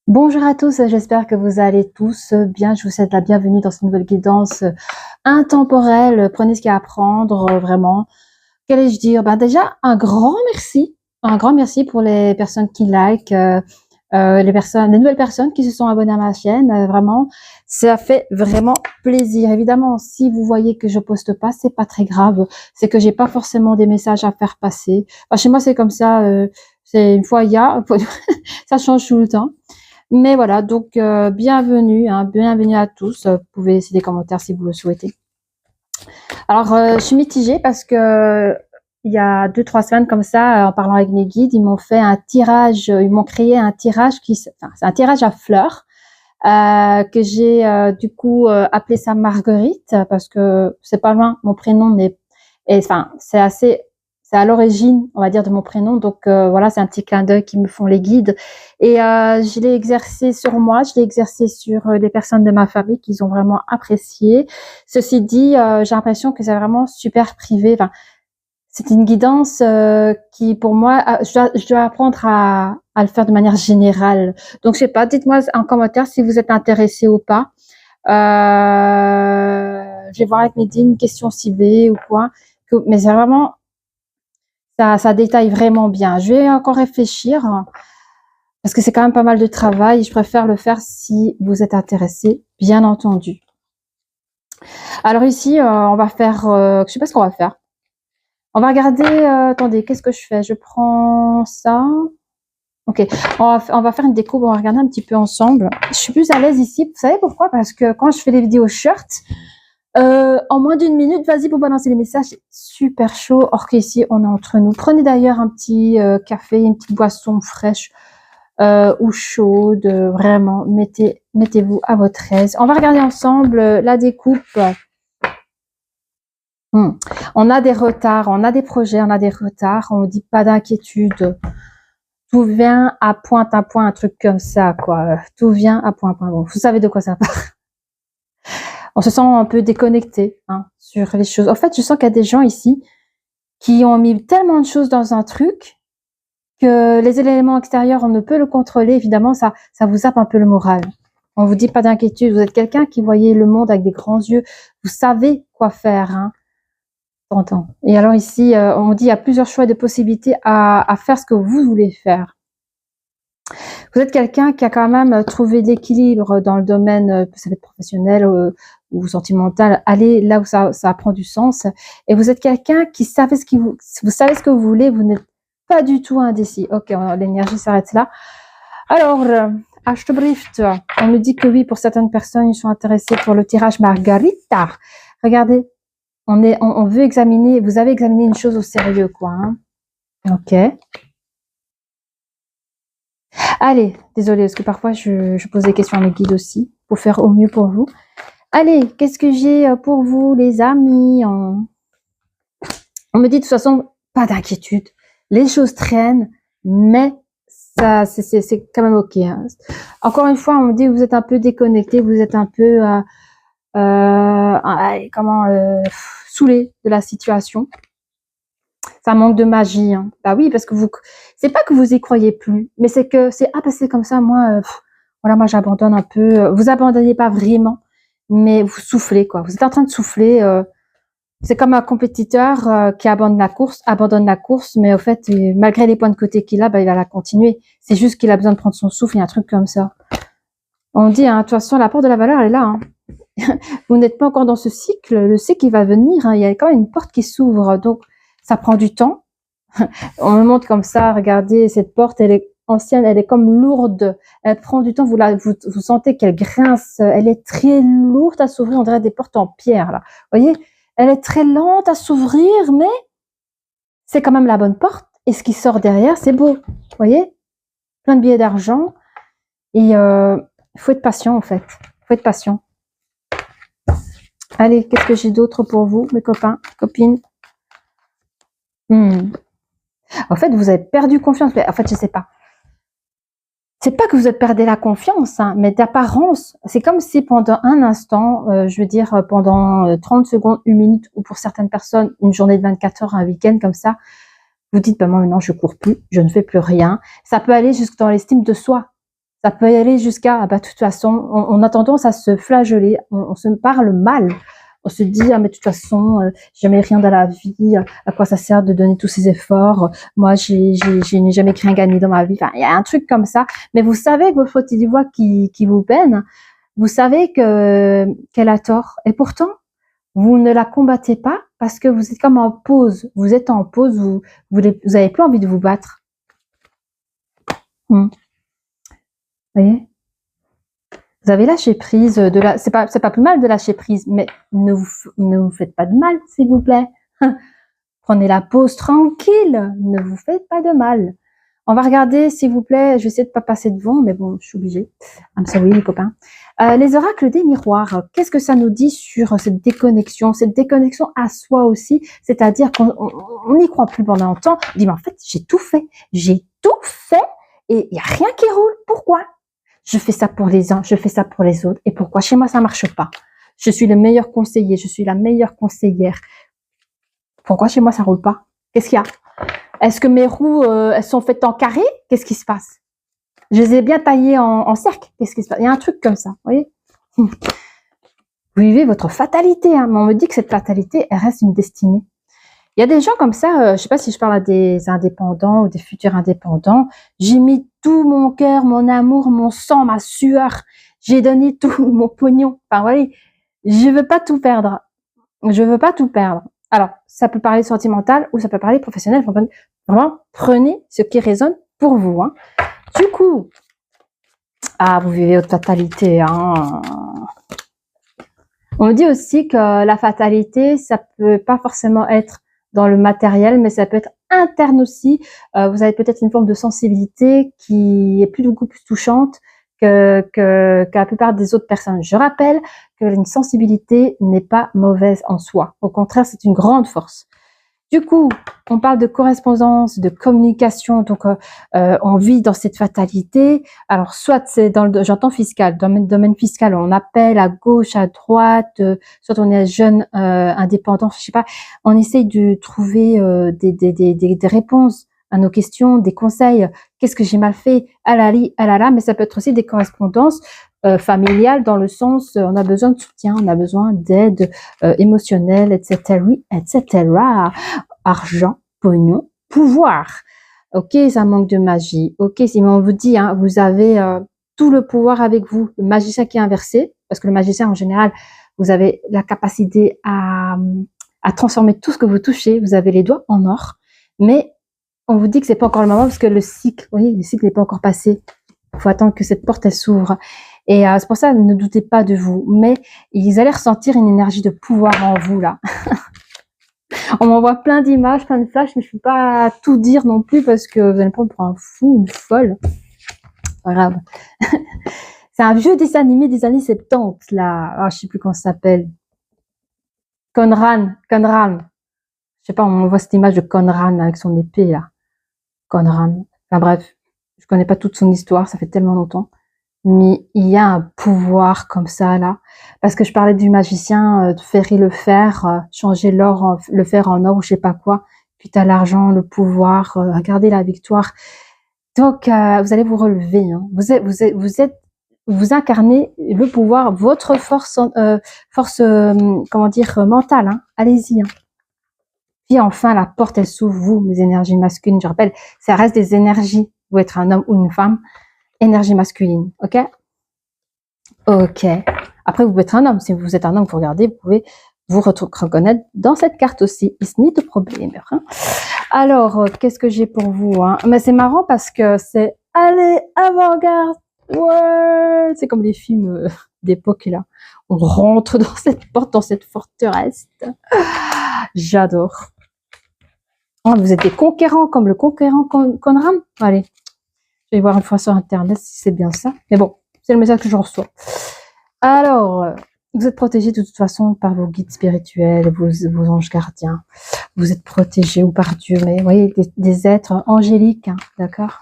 Bonjour à tous, j'espère que vous allez tous bien. Je vous souhaite la bienvenue dans cette nouvelle guidance intemporelle. Prenez ce qu'il y a à prendre, vraiment. Qu'allais-je dire? Ben déjà, un grand merci pour les personnes qui like, les nouvelles personnes qui se sont abonnées à ma chaîne. Vraiment, ça fait vraiment plaisir. Évidemment, si vous voyez que je poste pas, c'est pas très grave. C'est que j'ai pas forcément des messages à faire passer. Enfin, chez moi, c'est comme ça. C'est une fois il y a, ça change tout le temps. Mais voilà, donc bienvenue, hein, bienvenue à tous. Vous pouvez laisser des commentaires si vous le souhaitez. Alors, je suis mitigée parce que il y a 2-3 semaines comme ça, en parlant avec mes guides, ils m'ont fait un tirage, ils m'ont créé un tirage enfin, c'est un tirage à fleurs que j'ai du coup appelé ça Marguerite parce que c'est pas loin, mon prénom n'est, enfin c'est à l'origine, on va dire, de mon prénom. Donc voilà, c'est un petit clin d'œil qui me font les guides. Et je l'ai exercé sur moi, je l'ai exercé sur les personnes de ma famille qui ont vraiment apprécié. Ceci dit, j'ai l'impression que c'est vraiment super privé. Enfin, c'est une guidance qui, pour moi, je dois apprendre à le faire de manière générale. Donc, je sais pas, dites-moi en commentaire si vous êtes intéressé ou pas. Je vais voir avec Mehdi une question ciblée ou quoi. Mais c'est vraiment, ça détaille vraiment bien. Je vais encore réfléchir parce que c'est quand même pas mal de travail et je préfère le faire si vous êtes intéressé, bien entendu. Alors ici, on va faire, je sais pas ce qu'on va faire. On va regarder, attendez, qu'est-ce que je fais? Je prends ça. Ok, on va faire une déco, on va regarder un petit peu ensemble. Je suis plus à l'aise ici, vous savez pourquoi? Parce que quand je fais les vidéos shirt, en moins d'une minute, vas-y pour balancer les messages, c'est super chaud, or qu'ici, on est entre nous. Prenez d'ailleurs un petit café, une petite boisson fraîche ou chaude, vraiment, mettez-vous à votre aise. On va regarder ensemble la découpe. On a des retards, on a des projets, on a des retards, on ne dit pas d'inquiétude. Tout vient à point, un truc comme ça, quoi. Tout vient à point. Bon, vous savez de quoi ça parle. On se sent un peu déconnecté sur les choses. En fait, je sens qu'il y a des gens ici qui ont mis tellement de choses dans un truc que les éléments extérieurs, on ne peut le contrôler. Évidemment, ça vous zappe un peu le moral. On vous dit pas d'inquiétude. Vous êtes quelqu'un qui voyait le monde avec des grands yeux. Vous savez quoi faire, hein. Et alors ici, on dit il y a plusieurs choix de possibilités à faire ce que vous voulez faire. Vous êtes quelqu'un qui a quand même trouvé l'équilibre dans le domaine, ça va être professionnel ou sentimental. Allez là où ça prend du sens. Et vous êtes quelqu'un qui savait vous savez ce que vous voulez. Vous n'êtes pas du tout indécis. Ok, l'énergie s'arrête là. Alors, Ashtobrift, on me dit que oui, pour certaines personnes, ils sont intéressés pour le tirage Margarita. Regardez. On veut examiner, vous avez examiné une chose au sérieux, quoi. Hein. Ok. Allez, désolée, parce que parfois je pose des questions à mes guides aussi, pour faire au mieux pour vous. Allez, qu'est-ce que j'ai pour vous, les amis? On me dit de toute façon, pas d'inquiétude. Les choses traînent, mais ça, c'est quand même ok. Hein. Encore une fois, on me dit que vous êtes un peu déconnecté, vous êtes un peu saoulé de la situation. Ça manque de magie. Hein. Bah oui, parce que c'est pas que vous y croyez plus, mais c'est que c'est c'est comme ça. Moi, voilà, moi j'abandonne un peu. Vous abandonnez pas vraiment, mais vous soufflez quoi. Vous êtes en train de souffler. C'est comme un compétiteur qui abandonne la course, mais au fait, malgré les points de côté qu'il a, bah, il va la continuer. C'est juste qu'il a besoin de prendre son souffle. Il y a un truc comme ça. On dit, hein, de toute façon, la porte de la valeur, elle est là. Hein. Vous n'êtes pas encore dans ce cycle. Le cycle, il va venir. Hein. Il y a quand même une porte qui s'ouvre. Donc, ça prend du temps. On me montre comme ça, regardez, cette porte, elle est ancienne, elle est comme lourde. Elle prend du temps, vous sentez qu'elle grince. Elle est très lourde à s'ouvrir, on dirait des portes en pierre, là. Vous voyez? Elle est très lente à s'ouvrir, mais c'est quand même la bonne porte. Et ce qui sort derrière, c'est beau. Vous voyez? Plein de billets d'argent. Et il faut être patient, en fait. Il faut être patient. Allez, qu'est-ce que j'ai d'autre pour vous, mes copains, copines? En fait, vous avez perdu confiance. En fait, je sais pas. C'est pas que vous avez perdu la confiance, hein, mais d'apparence. C'est comme si pendant un instant, je veux dire pendant 30 secondes, une minute, ou pour certaines personnes, une journée de 24 heures, un week-end comme ça, vous dites, bah, moi maintenant je cours plus, je ne fais plus rien. Ça peut aller jusque dans l'estime de soi. Ça peut y aller jusqu'à, ah bah, de toute façon, on a tendance à se flageller, on se parle mal. On se dit, ah, mais de toute façon, jamais rien dans la vie, à quoi ça sert de donner tous ces efforts? Moi, je n'ai jamais rien gagné dans ma vie. Enfin, il y a un truc comme ça. Mais vous savez que votre petite voix qui vous peine, vous savez qu'elle a tort. Et pourtant, vous ne la combattez pas parce que vous êtes comme en pause. Vous êtes en pause, vous avez plus envie de vous battre. Vous voyez? Vous avez lâché prise de la, c'est pas plus mal de lâcher prise, mais ne vous faites pas de mal, s'il vous plaît. Prenez la pause tranquille, ne vous faites pas de mal. On va regarder, s'il vous plaît, je vais essayer de pas passer devant, mais bon, je suis obligée. I'm sorry, les copains. Les oracles des miroirs, qu'est-ce que ça nous dit sur cette déconnexion à soi aussi, c'est-à-dire qu'on n'y croit plus pendant longtemps. On dit, mais en fait, j'ai tout fait, et il n'y a rien qui roule. Pourquoi? Je fais ça pour les uns, je fais ça pour les autres. Et pourquoi chez moi ça marche pas? Je suis le meilleur conseiller, je suis la meilleure conseillère. Pourquoi chez moi ça roule pas? Qu'est-ce qu'il y a? Est-ce que mes roues elles sont faites en carré? Qu'est-ce qui se passe? Je les ai bien taillées en cercle. Qu'est-ce qui se passe? Il y a un truc comme ça, vous voyez? Vous vivez votre fatalité, hein, mais on me dit que cette fatalité, elle reste une destinée. Il y a des gens comme ça, je sais pas si je parle à des indépendants ou des futurs indépendants, j'ai mis tout mon cœur, mon amour, mon sang, ma sueur, j'ai donné tout mon pognon. Enfin, vous voyez, je veux pas tout perdre. Je veux pas tout perdre. Alors, ça peut parler sentimental ou ça peut parler professionnel. Vraiment, prenez ce qui résonne pour vous. Hein. Du coup, vous vivez votre fatalité. Hein. On me dit aussi que la fatalité, ça peut pas forcément être dans le matériel, mais ça peut être interne aussi. Vous avez peut-être une forme de sensibilité qui est beaucoup plus touchante que la plupart des autres personnes. Je rappelle que une sensibilité n'est pas mauvaise en soi. Au contraire, c'est une grande force. Du coup, on parle de correspondance, de communication, donc on vit dans cette fatalité. Alors, soit c'est dans le, j'entends fiscal, dans le domaine fiscal, on appelle à gauche, à droite, soit on est jeune, indépendant, je sais pas, on essaye de trouver des réponses à nos questions, des conseils. Qu'est-ce que j'ai mal fait? Ah là là, mais ça peut être aussi des correspondances familiales dans le sens, on a besoin de soutien, on a besoin d'aide émotionnelle, etc., etc. Argent, pognon, pouvoir. Ok, ça manque de magie. Ok, si on vous dit, hein, vous avez tout le pouvoir avec vous. Le magicien qui est inversé, parce que le magicien en général, vous avez la capacité à transformer tout ce que vous touchez. Vous avez les doigts en or, mais on vous dit que c'est pas encore le moment parce que le cycle, vous voyez, le cycle n'est pas encore passé. Il faut attendre que cette porte elle s'ouvre. Et c'est pour ça, ne doutez pas de vous. Mais ils allaient ressentir une énergie de pouvoir en vous là. On m'envoie plein d'images, plein de flashs, mais je ne peux pas tout dire non plus parce que vous allez me prendre pour un fou, une folle. Pas grave. C'est un vieux dessin animé des années 70 là. Je sais plus comment ça s'appelle. Conran. Je sais pas, on m'envoie cette image de Conran avec son épée là. Conran. Enfin bref, je connais pas toute son histoire, ça fait tellement longtemps. Mais il y a un pouvoir comme ça là, parce que je parlais du magicien de Ferry le fer, changer l'or, le fer en or ou je sais pas quoi. Puis t'as l'argent, le pouvoir, regardez la victoire. Donc vous allez vous relever. Hein. Vous incarnez le pouvoir, votre force, comment dire, mentale. Hein. Allez-y. Hein. Puis enfin la porte elle s'ouvre. Vous, mes énergies masculines, je rappelle, ça reste des énergies. Vous être un homme ou une femme. Énergie masculine, ok? Ok. Après, vous pouvez être un homme. Si vous êtes un homme, vous regardez, vous pouvez vous reconnaître dans cette carte aussi. It's not a problem. Hein? Alors, qu'est-ce que j'ai pour vous? Hein? Mais c'est marrant parce que c'est allez, avant-garde. Ouais, c'est comme les films d'époque là. On rentre dans cette porte, dans cette forteresse. J'adore. Oh, vous êtes des conquérants comme le conquérant Conran. Allez. Je vais voir une fois sur internet si c'est bien ça. Mais bon, c'est le message que je reçois. Alors, vous êtes protégés de toute façon par vos guides spirituels, vos anges gardiens. Vous êtes protégés ou par Dieu, mais vous voyez, des êtres angéliques, hein, d'accord?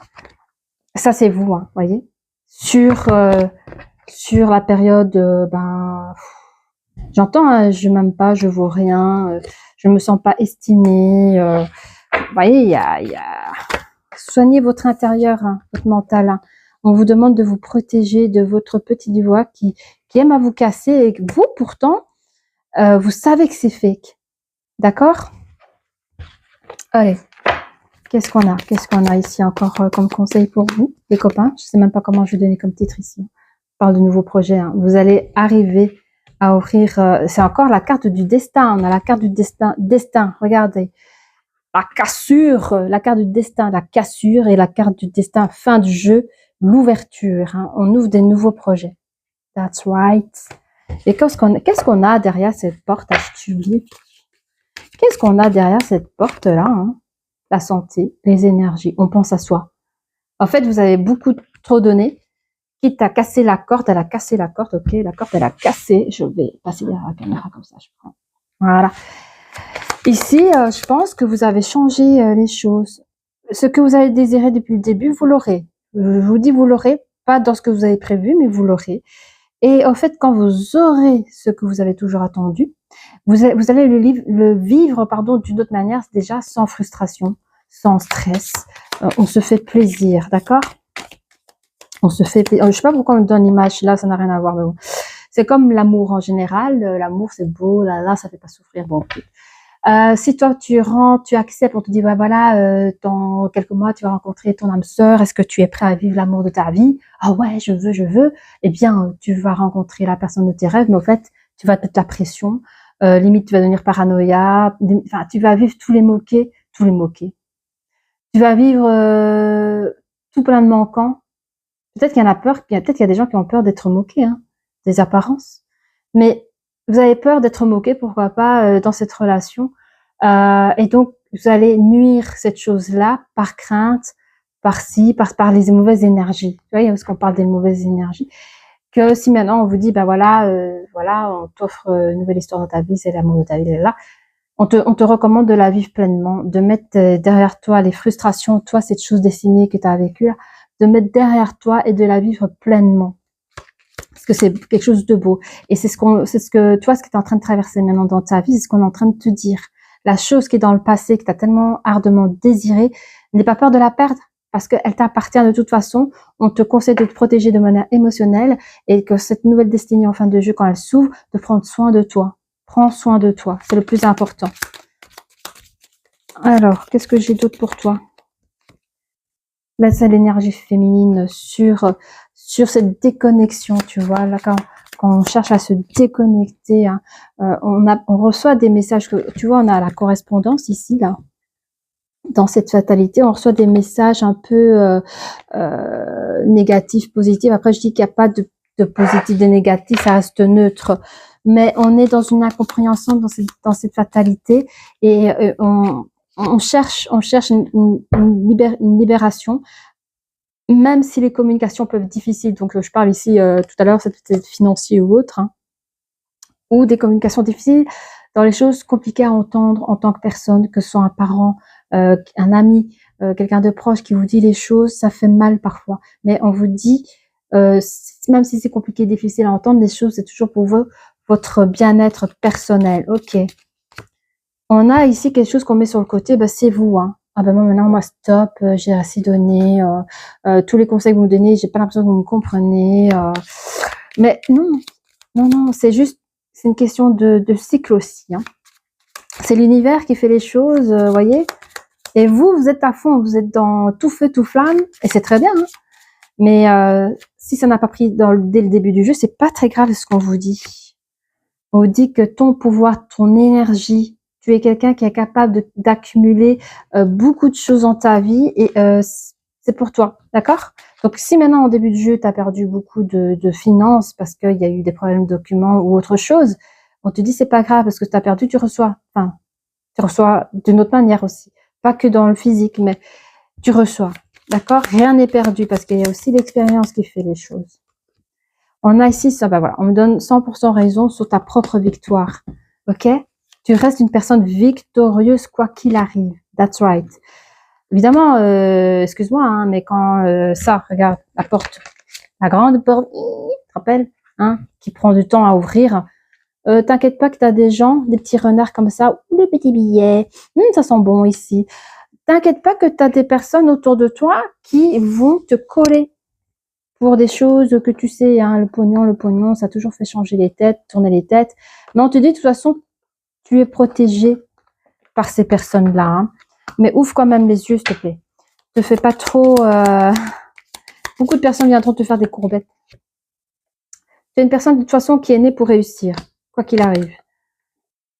Ça, c'est vous, hein, voyez? Sur la période, j'entends, hein, je m'aime pas, je vaux rien, je me sens pas estimée. Vous voyez, il y a soignez votre intérieur, hein, votre mental. Hein. On vous demande de vous protéger de votre petit doigt qui aime à vous casser et que vous, pourtant, vous savez que c'est fake. D'accord? Allez, qu'est-ce qu'on a? Qu'est-ce qu'on a ici encore comme conseil pour vous, les copains? Je sais même pas comment je vais donner comme titre ici. On parle de nouveaux projets. Hein. Vous allez arriver à offrir... c'est encore la carte du destin. On a la carte du destin. Destin, regardez. La cassure, la carte du destin, la cassure et la carte du destin, fin du jeu, l'ouverture. Hein. On ouvre des nouveaux projets. That's right. Et qu'est-ce qu'on a derrière cette porte à Stubli? Qu'est-ce qu'on a derrière cette porte-là hein? La santé, les énergies, on pense à soi. En fait, vous avez beaucoup trop donné. Quitte à casser la corde, elle a cassé la corde, ok, la corde, elle a cassé. Je vais passer derrière la caméra comme ça, je prends. Voilà. Ici, je pense que vous avez changé les choses. Ce que vous avez désiré depuis le début, vous l'aurez. Je vous dis, vous l'aurez, pas dans ce que vous avez prévu, mais vous l'aurez. Et en fait, quand vous aurez ce que vous avez toujours attendu, vous allez le vivre d'une autre manière, déjà sans frustration, sans stress. On se fait plaisir, d'accord? On se fait plaisir. Je sais pas pourquoi on me donne l'image là, ça n'a rien à voir. Mais bon. C'est comme l'amour en général. L'amour, c'est beau, là, ça fait pas souffrir. Bon, okay. Si toi tu rentres, tu acceptes, on te dit bah voilà, dans quelques mois tu vas rencontrer ton âme sœur, est-ce que tu es prêt à vivre l'amour de ta vie? Ah ouais, je veux. Eh bien, tu vas rencontrer la personne de tes rêves, mais au fait, tu vas te mettre la pression, limite tu vas devenir paranoïa, enfin tu vas vivre tous les moquets. Tu vas vivre tout plein de manquants. Peut-être qu'il y en a peur, peut-être qu'il y a des gens qui ont peur d'être moqués, hein, des apparences, mais vous avez peur d'être moqué, pourquoi pas, dans cette relation. Et donc, vous allez nuire cette chose-là par crainte, par les mauvaises énergies. Vous voyez, parce qu'on parle des mauvaises énergies. Que si maintenant on vous dit, ben voilà, on t'offre une nouvelle histoire dans ta vie, c'est l'amour de ta vie, là. On te recommande de la vivre pleinement, de mettre derrière toi les frustrations, toi, cette chose destinée que tu as vécue, là, de mettre derrière toi et de la vivre pleinement. Parce que c'est quelque chose de beau. Et c'est ce que toi, ce que tu es en train de traverser maintenant dans ta vie, c'est ce qu'on est en train de te dire. La chose qui est dans le passé, que tu as tellement ardemment désirée, n'aie pas peur de la perdre, parce qu'elle t'appartient de toute façon. On te conseille de te protéger de manière émotionnelle et que cette nouvelle destinée en fin de jeu, quand elle s'ouvre, de prendre soin de toi. Prends soin de toi, c'est le plus important. Alors, qu'est-ce que j'ai d'autre pour toi? Là, c'est l'énergie féminine sur cette déconnexion, tu vois, là, quand on cherche à se déconnecter, hein, on reçoit des messages, tu vois, on a la correspondance ici, là, dans cette fatalité, on reçoit des messages un peu négatifs, positifs. Après, je dis qu'il n'y a pas de positif et négatif, ça reste neutre, mais on est dans une incompréhension dans cette fatalité et on cherche une libération, même si les communications peuvent être difficiles. Donc, je parle ici, tout à l'heure, ça peut être financier ou autre, hein, ou des communications difficiles dans les choses compliquées à entendre en tant que personne, que ce soit un parent, un ami, quelqu'un de proche qui vous dit les choses, ça fait mal parfois. Mais on vous dit, même si c'est compliqué, difficile à entendre, les choses, c'est toujours pour vous, votre bien-être personnel. Ok. On a ici quelque chose qu'on met sur le côté, bah, c'est vous, hein. Ah ben maintenant, moi, stop, j'ai assez donné, tous les conseils que vous me donnez, j'ai pas l'impression que vous me comprenez. Mais non, c'est juste, c'est une question de cycle aussi, hein. C'est l'univers qui fait les choses, voyez. Et vous êtes à fond, vous êtes dans tout feu, tout flamme, et c'est très bien, hein. Mais si ça n'a pas pris dès le début du jeu, c'est pas très grave ce qu'on vous dit. On vous dit que ton pouvoir, ton énergie, tu es quelqu'un qui est capable d'accumuler beaucoup de choses dans ta vie et c'est pour toi, d'accord? Donc si maintenant au début du jeu, tu as perdu beaucoup de finances parce qu'il y a eu des problèmes de documents ou autre chose, on te dit c'est pas grave parce que tu as perdu, tu reçois. Enfin, tu reçois d'une autre manière aussi. Pas que dans le physique, mais tu reçois, d'accord? Rien n'est perdu parce qu'il y a aussi l'expérience qui fait les choses. On a ici ça, ben voilà, on me donne 100% raison sur ta propre victoire, ok? Tu restes une personne victorieuse quoi qu'il arrive. That's right. Évidemment, excuse-moi, hein, mais quand ça, regarde, la porte, la grande porte, tu te rappelles, hein, qui prend du temps à ouvrir. T'inquiète pas que tu as des gens, des petits renards comme ça, ou des petits billets, ça sent bon ici. T'inquiète pas que tu as des personnes autour de toi qui vont te coller. pour des choses que tu sais, hein, le pognon, ça a toujours fait changer les têtes, tourner les têtes. Mais on te dit, de toute façon, tu es protégé par ces personnes-là. Hein. Mais ouvre quand même les yeux, s'il te plaît. Te fais pas trop... Beaucoup de personnes viendront te faire des courbettes. Tu es une personne, de toute façon, qui est née pour réussir, quoi qu'il arrive.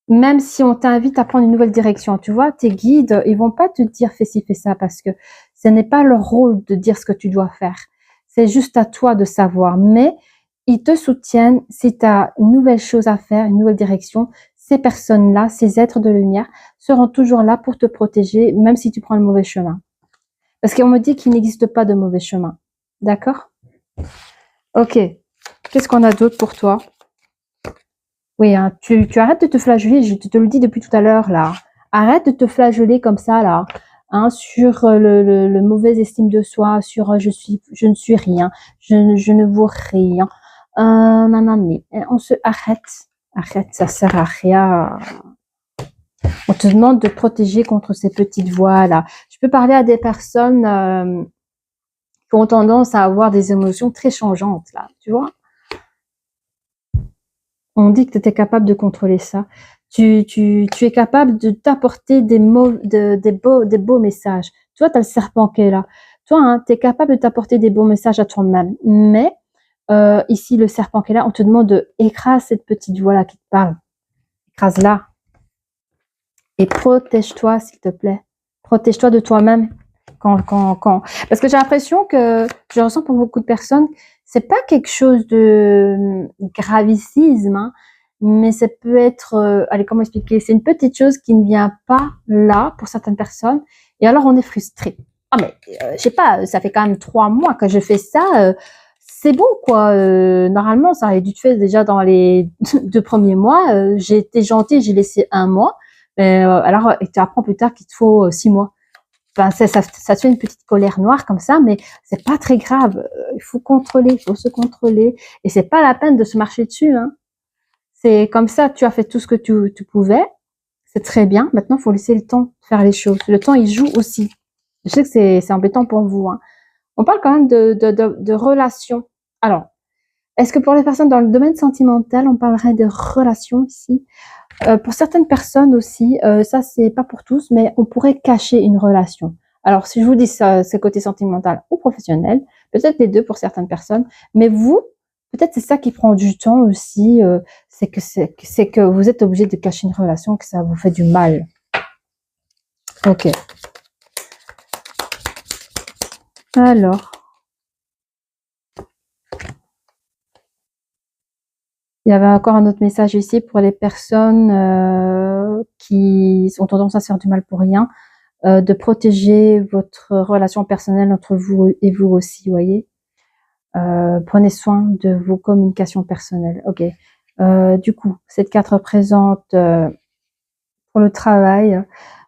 Même si on t'invite à prendre une nouvelle direction, tu vois, tes guides, ils vont pas te dire fais ci, fais ça, parce que ce n'est pas leur rôle de dire ce que tu dois faire. C'est juste à toi de savoir. Mais ils te soutiennent si tu as une nouvelle chose à faire, une nouvelle direction. Ces personnes-là, ces êtres de lumière, seront toujours là pour te protéger, même si tu prends le mauvais chemin. Parce qu'on me dit qu'il n'existe pas de mauvais chemin. D'accord? Ok. Qu'est-ce qu'on a d'autre pour toi? Oui, hein, tu arrêtes de te flageller, je te le dis depuis tout à l'heure, là. Arrête de te flageller comme ça, là. Hein, sur le mauvais estime de soi, sur je ne suis rien, je ne vaux rien. Nanani. On se arrête, ça sert à rien. On te demande de protéger contre ces petites voix là. Je peux parler à des personnes qui ont tendance à avoir des émotions très changeantes là, tu vois. On dit que tu es capable de contrôler ça. Tu es capable de t'apporter des beaux messages. Tu vois, tu as le serpent qui est là. Toi, hein, tu es capable de t'apporter des beaux messages à toi-même. Mais ici, le serpent qui est là, on te demande de écraser cette petite voix-là qui te parle. Écrase-la. Et protège-toi, s'il te plaît. Protège-toi de toi-même. Parce que j'ai l'impression que je ressens pour beaucoup de personnes, c'est pas quelque chose de gravissime, hein, mais ça peut être, allez, comment expliquer? C'est une petite chose qui ne vient pas là pour certaines personnes, et alors on est frustré. Ah mais, je sais pas, ça fait quand même 3 mois que je fais ça, c'est bon quoi. Normalement, ça aurait dû te faire déjà dans les 2 premiers mois. J'ai été gentille, j'ai laissé 1 mois. Alors, et tu apprends plus tard qu'il te faut 6 mois. Enfin, ça te fait une petite colère noire comme ça, mais c'est pas très grave. Il faut contrôler, il faut se contrôler. Et c'est pas la peine de se marcher dessus. Hein. C'est comme ça, tu as fait tout ce que tu pouvais. C'est très bien. Maintenant, il faut laisser le temps de faire les choses. Le temps, il joue aussi. Je sais que c'est embêtant pour vous. Hein. On parle quand même de relations. Alors, est-ce que pour les personnes dans le domaine sentimental, on parlerait de relations ici? Pour certaines personnes aussi, ça c'est pas pour tous, mais on pourrait cacher une relation. Alors si je vous dis ça, c'est côté sentimental ou professionnel, peut-être les deux pour certaines personnes, mais vous, peut-être c'est ça qui prend du temps aussi, c'est que vous êtes obligé de cacher une relation, que ça vous fait du mal. Ok. Alors. Il y avait encore un autre message ici pour les personnes qui ont tendance à se faire du mal pour rien, de protéger votre relation personnelle entre vous et vous aussi, vous voyez. Prenez soin de vos communications personnelles. Ok. Du coup, cette carte représente pour le travail.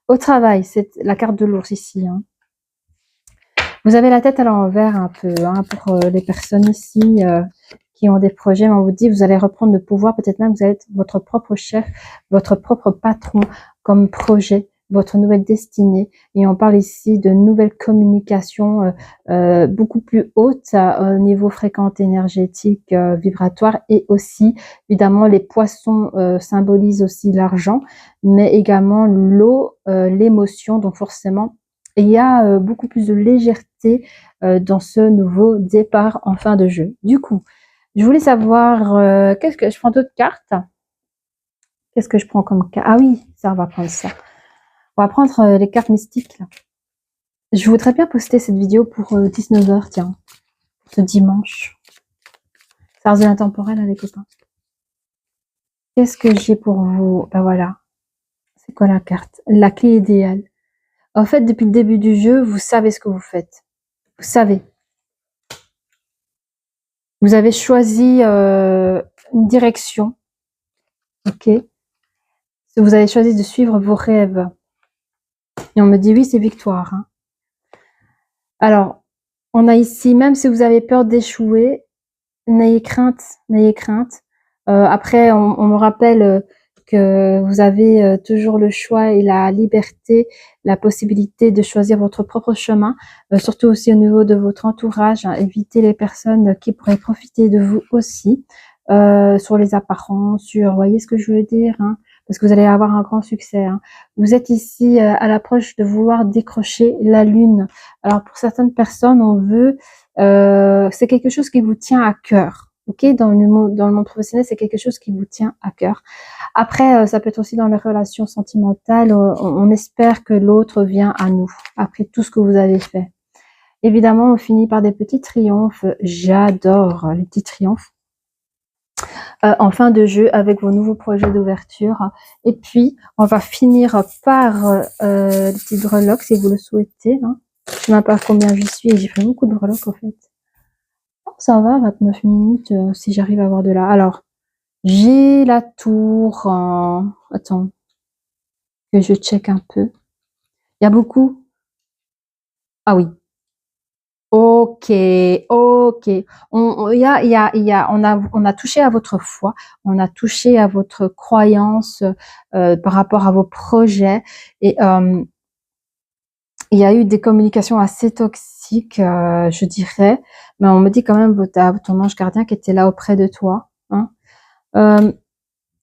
Au travail, c'est la carte de l'ours ici. Hein. Vous avez la tête à l'envers un peu hein, pour les personnes ici qui ont des projets. On vous dit, vous allez reprendre le pouvoir. Peut-être même vous allez être votre propre chef, votre propre patron comme projet, votre nouvelle destinée. Et on parle ici de nouvelles communications beaucoup plus hautes au niveau fréquent énergétique, vibratoire. Et aussi, évidemment, les poissons symbolisent aussi l'argent, mais également l'eau, l'émotion. Donc forcément, il y a beaucoup plus de légèreté dans ce nouveau départ en fin de jeu. Du coup, je voulais savoir, qu'est-ce que je prends d'autres cartes? Qu'est-ce que je prends comme carte? Ah oui, ça, on va prendre ça. On va prendre les cartes mystiques. Là. Je voudrais bien poster cette vidéo pour 19h, tiens, ce dimanche. Ça reste de l'intemporel, hein, les copains. Qu'est-ce que j'ai pour vous? Ben voilà. C'est quoi la carte? La clé idéale. En fait, depuis le début du jeu, vous savez ce que vous faites. Vous savez. Vous avez choisi une direction. Ok. Vous avez choisi de suivre vos rêves. Et on me dit oui, c'est victoire. Hein. Alors, on a ici, même si vous avez peur d'échouer, n'ayez crainte, n'ayez crainte. Après, on me rappelle que vous avez toujours le choix et la liberté, la possibilité de choisir votre propre chemin, surtout aussi au niveau de votre entourage, hein. Évitez les personnes qui pourraient profiter de vous aussi, sur les apparences, vous voyez ce que je veux dire, hein, parce que vous allez avoir un grand succès, hein. Vous êtes ici à l'approche de vouloir décrocher la lune. Alors pour certaines personnes, on veut, c'est quelque chose qui vous tient à cœur. Ok, dans le monde professionnel, c'est quelque chose qui vous tient à cœur. Après, ça peut être aussi dans les relations sentimentales. On espère que l'autre vient à nous après tout ce que vous avez fait. Évidemment, on finit par des petits triomphes. J'adore les petits triomphes en fin de jeu avec vos nouveaux projets d'ouverture. Et puis, on va finir par les petites breloques si vous le souhaitez, hein. Je ne sais même pas combien j'y suis et j'ai fait beaucoup de breloques en fait. Ça va, 29 minutes, si j'arrive à avoir de là. Alors, j'ai la tour en... Attends, que je check un peu. Il y a beaucoup. Ah oui. Ok, ok. On a touché à votre foi, on a touché à votre croyance par rapport à vos projets. Et il y a eu des communications assez toxiques, je dirais. Mais on me dit quand même ton ange gardien qui était là auprès de toi, hein.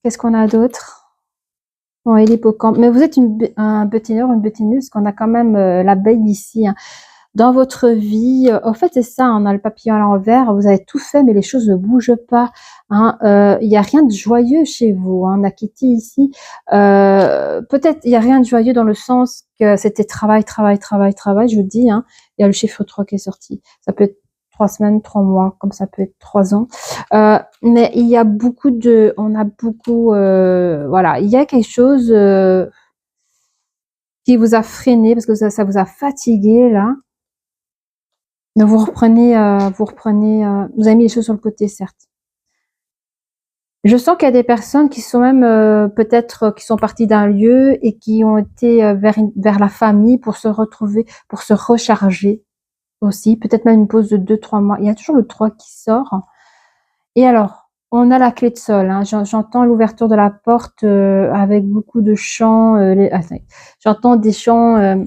Qu'est-ce qu'on a d'autre? Oui, l'hippocampe. Mais vous êtes un butineur, une butineuse, qu'on a quand même l'abeille ici, hein. Dans votre vie, en fait, c'est ça, on a le papillon à l'envers, vous avez tout fait, mais les choses ne bougent pas, hein. Il n'y a rien de joyeux chez vous, hein. On a Kitty ici. Peut-être il n'y a rien de joyeux dans le sens que c'était travail, travail, travail, travail, je vous dis, hein. Il y a le chiffre 3 qui est sorti. Ça peut être 3 semaines, 3 mois, comme ça peut être 3 ans. Mais il y a beaucoup de... On a beaucoup... voilà, il y a quelque chose qui vous a freiné, parce que ça vous a fatigué, là. Mais vous avez mis les choses sur le côté, certes. Je sens qu'il y a des personnes qui sont même peut-être qui sont parties d'un lieu et qui ont été vers la famille pour se retrouver, pour se recharger aussi. Peut-être même une pause de 2-3 mois. Il y a toujours le 3 qui sort. Et alors, on a la clé de sol, hein. J'entends l'ouverture de la porte avec beaucoup de chants. J'entends des chants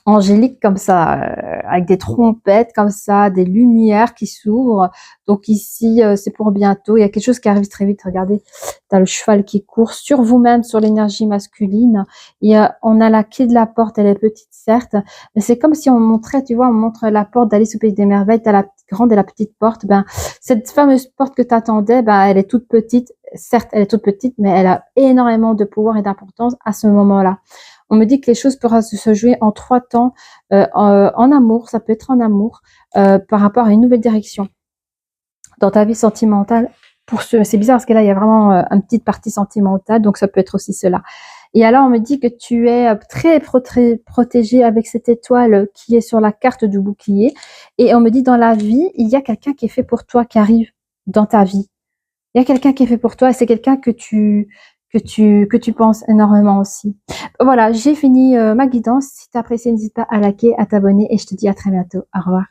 angélique comme ça, avec des trompettes comme ça, des lumières qui s'ouvrent. Donc ici, c'est pour bientôt. Il y a quelque chose qui arrive très vite. Regardez, tu as le cheval qui court sur vous-même, sur l'énergie masculine. On a la clé de la porte, elle est petite certes, mais c'est comme si on montrait, tu vois, on montre la porte d'Alice au Pays des Merveilles. Tu as la grande et la petite porte. Ben, cette fameuse porte que tu attendais, ben, elle est toute petite. Certes, elle est toute petite, mais elle a énormément de pouvoir et d'importance à ce moment-là. On me dit que les choses pourront se jouer en 3 temps, en amour, ça peut être en amour, par rapport à une nouvelle direction dans ta vie sentimentale. C'est bizarre parce que là, il y a vraiment une petite partie sentimentale, donc ça peut être aussi cela. Et alors, on me dit que tu es très protégée avec cette étoile qui est sur la carte du bouclier. Et on me dit dans la vie, il y a quelqu'un qui est fait pour toi, qui arrive dans ta vie. Il y a quelqu'un qui est fait pour toi et c'est quelqu'un que tu penses énormément aussi. Voilà, j'ai fini ma guidance. Si tu as apprécié, n'hésite pas à liker, à t'abonner et je te dis à très bientôt. Au revoir.